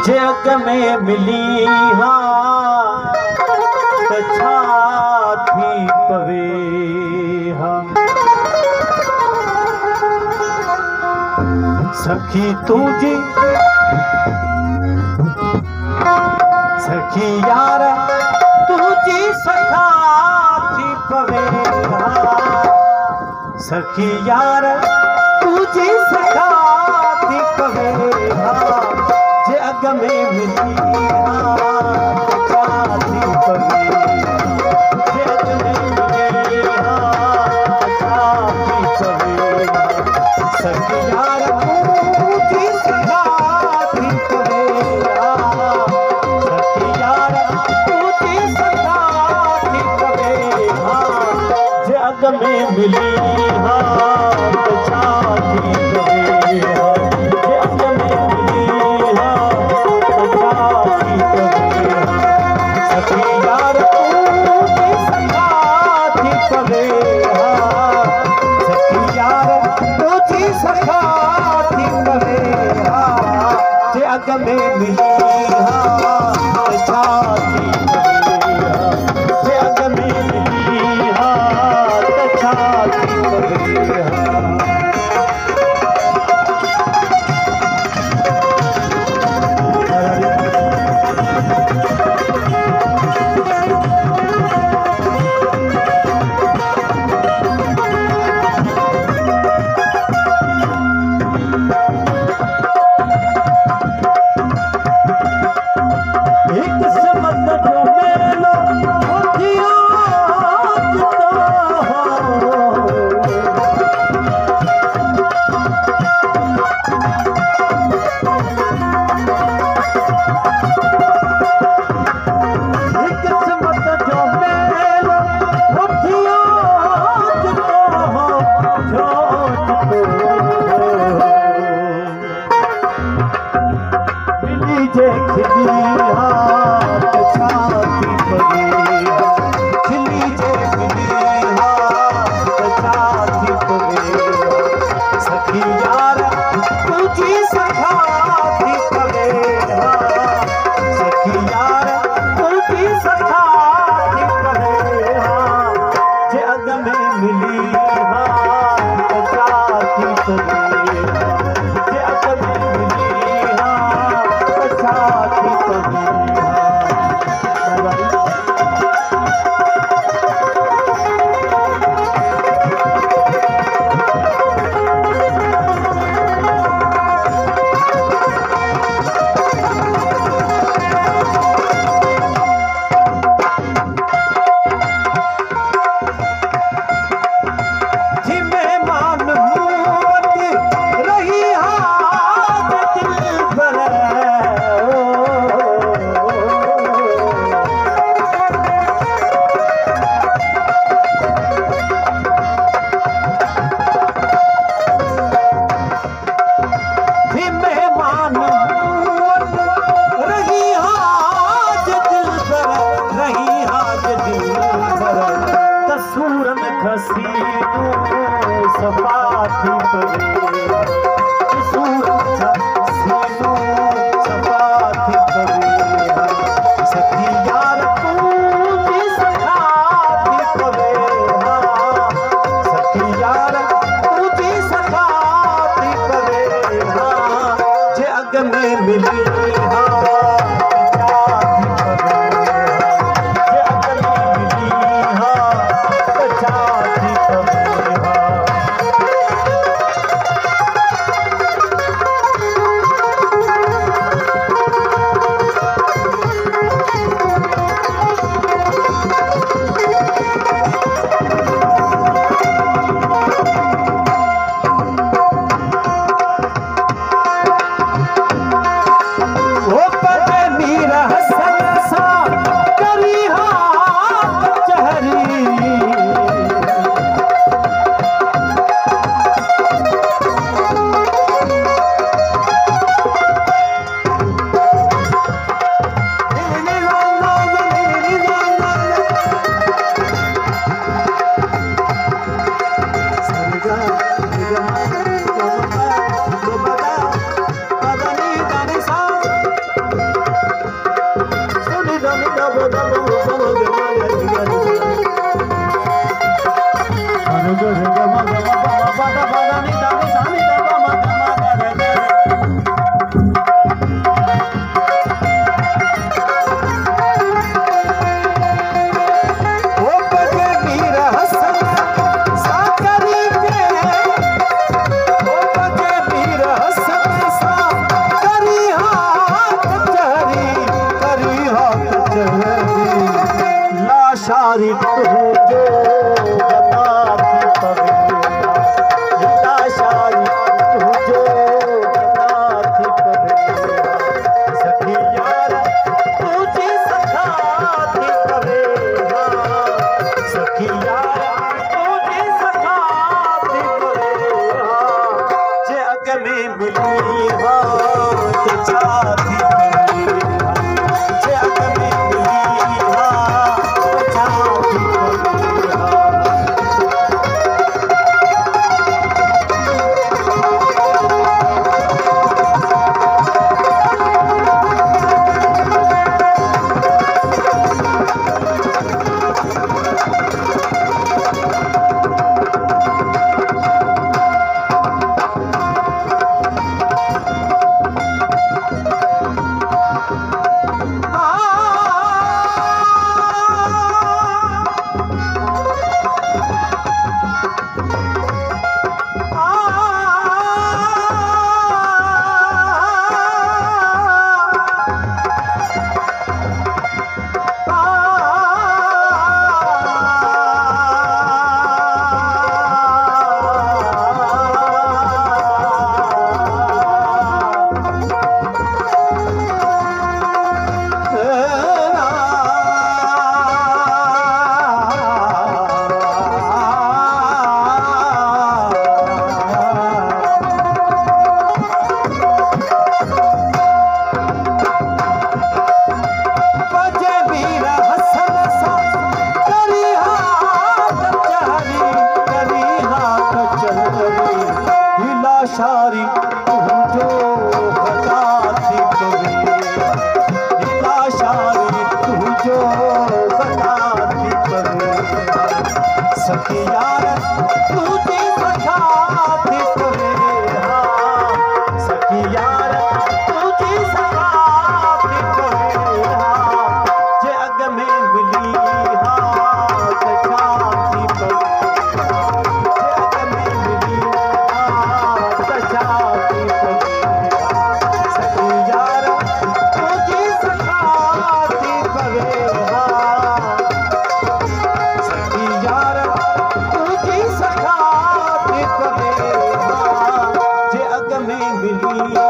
जग में मिली हाँ तो छाती पवे हाँ। सखी तुझे सखी यार तुझी सखा थी पवे हाँ। सखी यार तुझी सखा थी पवे हाँ। जग में मिली हाँ छाती पवे जग में मिली हाँ छाती पवे सखी यार तुझी सखा थी पवे हाँ। सखी यार तुझी सखा थी पवे हाँ। जग में मिली हाँ छाती पवे हाँ। जग में मिली हाँ छाती पवे हाँ। सखी यार तुझी सखा थी पवे हाँ। सखी यार तुझी सखा थी पवे हाँ। जग में मिली हाँ छाती पवे हाँ। जग में मिली हाँ छाती पवे हाँ। मिली हा छाती पवेहा जे अग में मिली हा छाती पवेहा शारी तुझो बताती पवेहा शारी तुझो बताती पवेहा सखी यार तुझी सखाती पवेहा सखी यार तुझी सखाती पवेहा जे अग में मिली हा छाती पवेहा जे अग में मिली छाती पवेहा सखी यार तुझी सखाती पवेहा सखी यार तुझी सखाती पवेहा जे अग में मिली